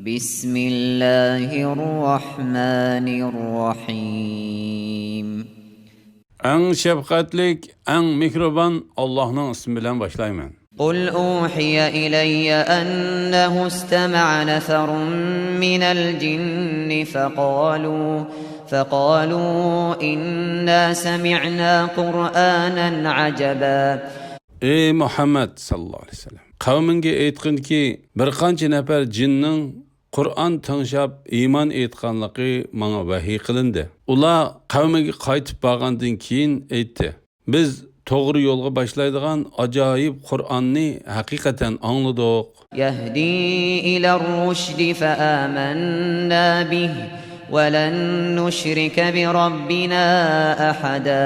بسم الله الرحمن الرحيم. En şefkatlik, en mihriban Allah'ın ismiyle başlayayım. قل أوحي إلي أنه استمع نفر من الجن فقالوا إنا سمعنا قرآنا عجبا. Ey Muhammed sallallahu aleyhi ve sellem. Kavminge aytqin ki bir qancha nafar jinning Qur'on tinglab iymon etganligi menga vahiy qilindi. Ular qavmiga qaytib borgandan keyin aytdi: Biz to'g'ri yo'lga boshlaydigan ajoyib Qur'onni haqiqatan angladik. Yahdi ila ar-rushd fa amanna bih wa lan nushrika bi rabbina ahada.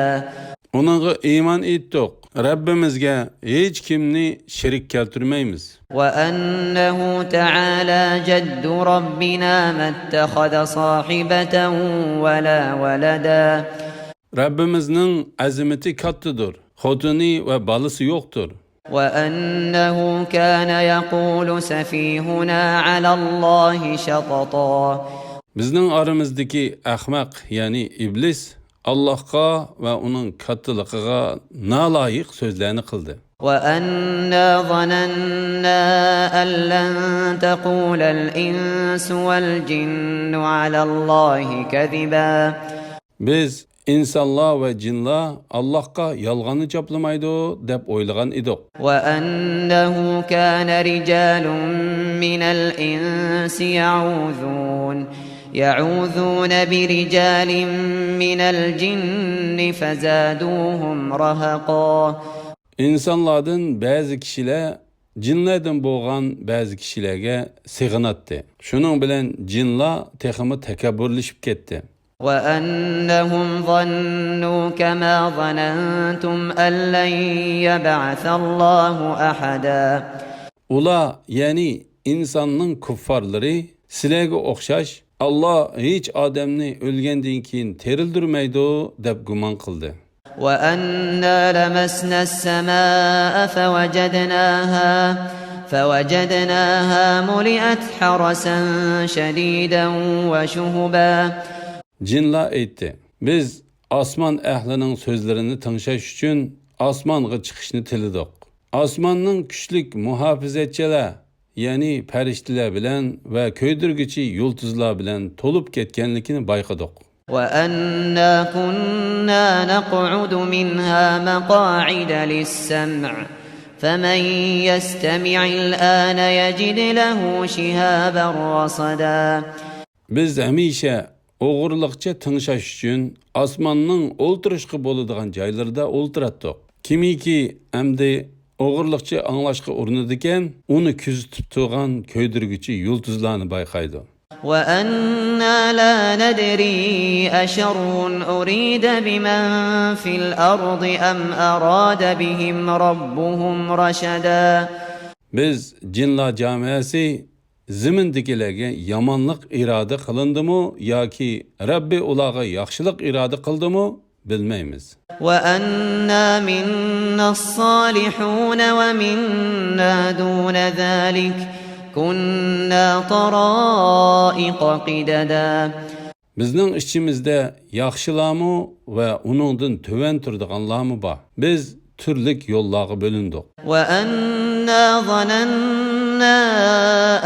Onunğa iymon etdik. Rabbimizga hech kimni sherik keltirmaymiz. Wa annahu ta'ala jaddu rabbina mattakhadha sahibatan wala walada. Rabbimizning azamati kattadir. Xotini va balasi yo'qdir. Wa annahu kana yaqulu safihuna 'ala Allahi shatata. Bizning oramizdagi ahmaq, ya'ni iblis Allah'a ve onun kattılıqıga nalayiq sözlerini qildi. وَأَنَّا ظَنَنَّا أَن لَّن تَقُولَ الْإِنسُ وَالْجِنُّ عَلَى اللَّهِ كَذِبًا. Biz insanlar ve cinlar Allah'a yalğanı caplamaydı dep oylagan idik. وَأَنَّهُ كَانَ رِجَالٌ مِّنَ الْإِنسِ يعوذون برجال من الجن فزادوهم رهقا. İnsanlardan bazı kişiler cinlerden boğan bazı kişilerge sığınattı. Şunun bilen cinlar teximi tekabburlişip ketdi. وَأَنَّهُمْ ظَنُّوا كَمَا ظَنَنْتُمْ أَنْ لَنْ يَبْعَثَ اللّٰهُ أَحَدًا. Ula yani insanın kuffarları silerge okşaş Allah hiç Ademni ölgenden keyin terildirmeydi dep guman qildi. وَأَنَّا لَمَسْنَا السَّمَاءَ فَوَجَدْنَاهَا مُلِئَتْ حَرَسًا شَدِيدًا وَشُهُبًا. Cinlar aytdi: Biz osmon ahlining so'zlarini tinglash uchun osmonga chiqishni tiladik. Osmonning kuchlik muhofizatchilar yani periştiler bilen ve köydürgüçü yıldızlar bilen tolup ketkenlikini bayqadık. وَأَنَّا كُنَّا نَقْعُدُ مِنْهَا مَقَاعِدَ لِلسَّمْعِ فَمَنْ يَسْتَمِعِ الْآنَ يَجِدْ لَهُ شِهَابًا رَصَدًا. Biz hemişe oğurluqça tınşaş üçün asmanның oltırışqı boluduğun jaylarda oltırattık. Kimi ki emdi oğurluqça anlaşqı urnudiken onu küzütüp tuğan köydürgüçü yıldızlarını bayqaydı. وَأَنَّا لَا نَدْرِي أَشَرٌ أُرِيدَ بِمَنْ فِي الْأَرْضِ أَمْ أَرَادَ بِهِمْ رَبُّهُمْ رَشَدًا. Biz cinlar camiası zimindikilerge yamanlık irade kılındı mı ya ki Rabbi ulağa yaxşılık irade kıldı mı bilmeymiz. وَأَنَّا مِنَّا الصَّالِحُونَ وَمِنَّا دُونَ ذَلِكَ كُنَّا طَرَائِقَ قِدَدًا. Bizning içimizde yaxşılamı ve onundan töven turduğanlamı var. Biz türlük yollağı bölündük. وَأَنَّا ظَنَنَّا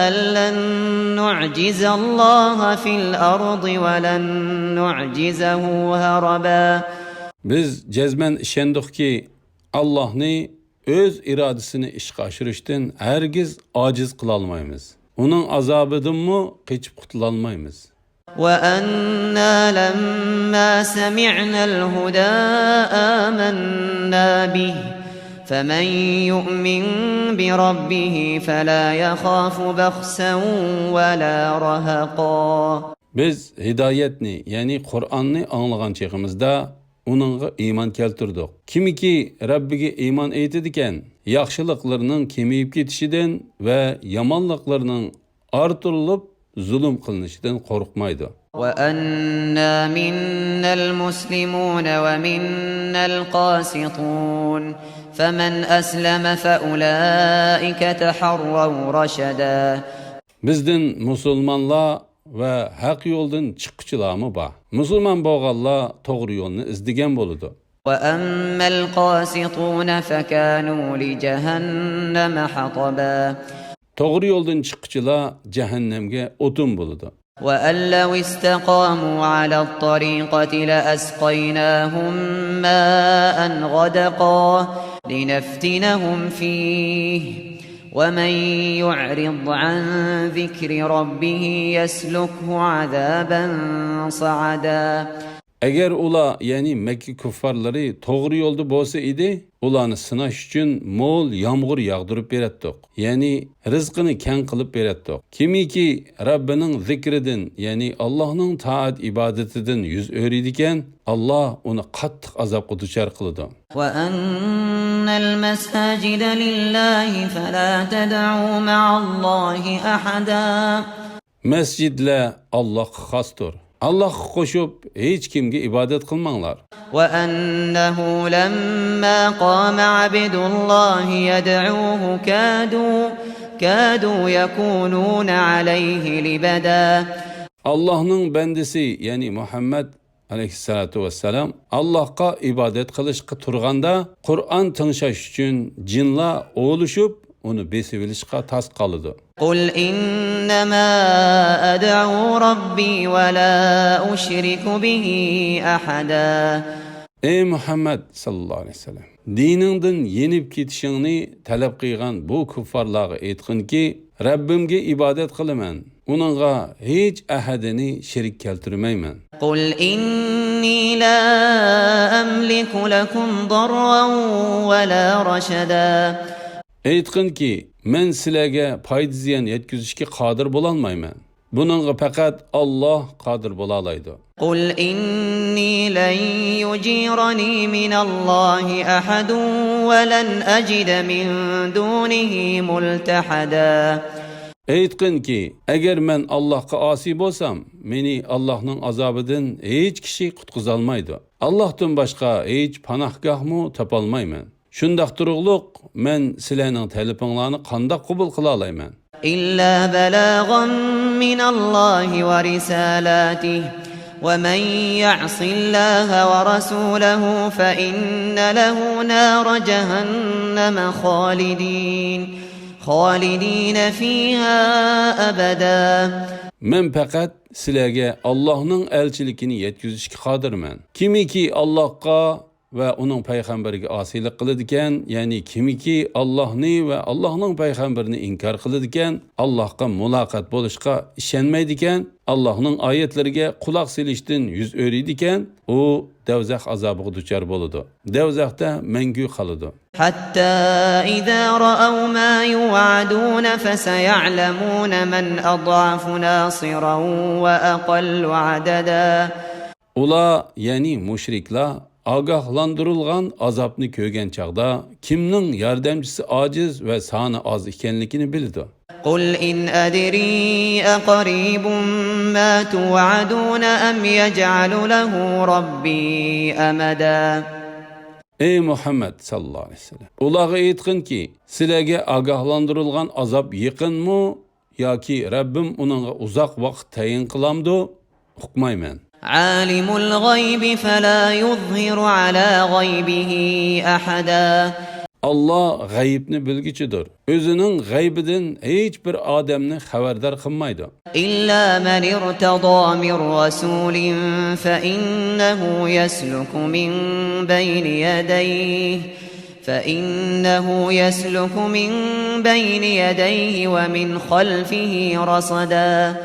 أَن لَّن نُّعْجِزَ اللَّهَ فِي الْأَرْضِ وَلَن نُّعْجِزَهُ هَرَبًا. Biz cezmen işendik ki Allah'ni öz iradesini işe aşırıştan hergiz aciz kılalmayız. Onun azabıdan mı kaçıp kurtulalmayız. وَأَنَّا لَمَّا سَمِعْنَا الْهُدَى آمَنَّا بِهِ فَمَنْ يُؤْمِنْ بِرَبِّهِ فَلَا يَخَافُ بَخْسًا وَلَا رَهَقًا. Biz hidayetni yani Kur'an'ni anlagan çağımızda onunğa iman keltirdik. Kimi ki Rabbiga iman etdiken yaxşılıklarının kemiyip ketişinden ve yamanlıklarının artırılıp zulüm kılınışından korkmaydı. وَأَنَّا مِنَّا الْمُسْلِمُونَ وَمِنَّا الْقَاسِطُونَ فَمَنْ أَسْلَمَ فَأُولَٰئِكَ تَحَرَّوْا رَشَدًا. Bizden musulmonlar va haq yo'ldan chiquvchilarmi bor. Musulmon bo'lganlar to'g'ri yo'lni izlagan bo'ladi. وأما القاسطون فكانوا لجهنم حطبا To'g'ri yo'ldan chiquvchilar jahannamga o'tin bo'ladi. وأن لو استقاموا على الطريقة لأسقيناهم ماء غدقا لنفتنهم فيه ومن يعرض عن ذكر ربه يسلكه عذابا صعدا. Agar ular, ya'ni Makka kuffarlari to'g'ri yo'lda bo'lsa edi, ularni sinash uchun mo'l yomg'ir yog'dirib beratdik. Ya'ni rizqini keng qilib beratdik. Kimiki Rabbining zikridan, ya'ni Allohning taat ibodatidan yuz o'riydigan, Alloh uni qattiq azobga duchor qiladi. وأن المساجد لله فلا تدعوا مع الله أحدا. Masjidlar Allohga xosdir. Allohga qo'shib hech kimga ibodat qilmanglar. وأنه لما قام عبد الله يدعوه كادوا يكونون عليه لبدا. Allohning bandisi, ya'ni Muhammad alayhissalatu vassalam Allohga ibodat qilishga turganda, Qur'on tinglash uchun jinlar o'lishib, uni besib olishga tas qoldi. قل إنما أدعو ربي ولا أشرك به أحدا. Ey Muhammad sallallohu alayhi vasallam, diningdan yenib ketishingni talab qilgan bu kuffarlarga aytqinki, Rabbimga ibodat qilaman, uningga hech ahadini sherik keltirmayman. قل إني لا أملك لكم ضرا ولا رشدا. Aytqinki, men sizlarga foyda ziyon yetkazishga qodir bo'la olmayman. Buningga faqat Alloh qodir bo'la oladi. قل إني لن يجيرني من الله أحد ولن أجد من دونه ملتحدا. Aytqinki, agar men Allohga osiy bo'lsam, meni Allohning azobidan hech kishi qutqiza olmaydi. Allohdan boshqa hech panohgohmu topolmayman. Shundaq turug'liq, men sizlarning talabinglarni qanday qabul qila olaman? إلا بلاغا من الله ورسالاته ومن يعص الله ورسوله فإن له نار جهنم خالدين فيها أبدا. Men faqat sizlarga Allohning elchiligini yetkazishga qodirman. Kimiki Allohga va uning payg'ambariga osiylik qiladigan, ya'ni kimiki Allohni va Allohning payg'ambarini inkor qiladigan, Allohga muloqot bo'lishga ishonmaydigan, Allohning oyatlariga quloq solishdan yuz o'riydigan, u davzax azobiga duchor bo'ladi. Davzaxda mangu qoladi. حتى إذا رأوا ما يوعدون فسيعلمون من أضعف ناصرا وأقل عددا. Ular, ya'ni mushriklar ogohlantirilgan azobni ko'rgan chaqda kimning yordamchisi ojiz va soni oz ekanligini bildi. قل إن أدري أقريب ما توعدون أم يجعل له ربي أمدا. Ey Muhammad sallallahu alayhi vasallam, ularga aytqinki, sizlarga ogohlantirilgan azob yaqinmi yoki Rabbim uningga uzoq vaqt tayin qilamdi? Uqmayman. عالم الغيب فلا يظهر على غيبه أحدا. Allah g'aybni bilgichidir. O'zining g'aybidan hech bir odamni xabardor qilmaydi. إلا من ارتضى من رسول فإنه يسلك من بين يديه ومن خلفه رصدا.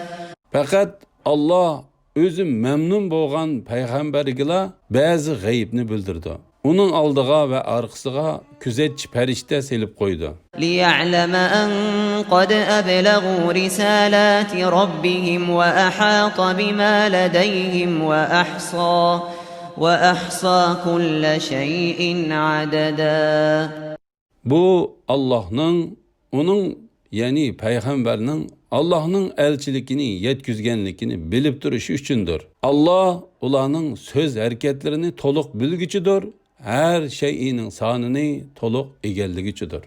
Faqat Allah o'zi memnun bo'lgan payg'ambarga ba'zi g'aybni bildirdi. Uning oldiga va orqasiga kuzatchi farishta selib qo'ydi. ليعلم أن قد أبلغوا رسالات ربهم وأحاط بما لديهم وأحصى كل شيء عددا. Bu Allah'ның, onun, yani payg'ambarning Allah'ның elçilikini yetkizgenlikini bilip duruşu üçündür. Allah ularning söz hareketlerini toluq bilgichidir. Her şeyinin sanını toluq egelligichidir.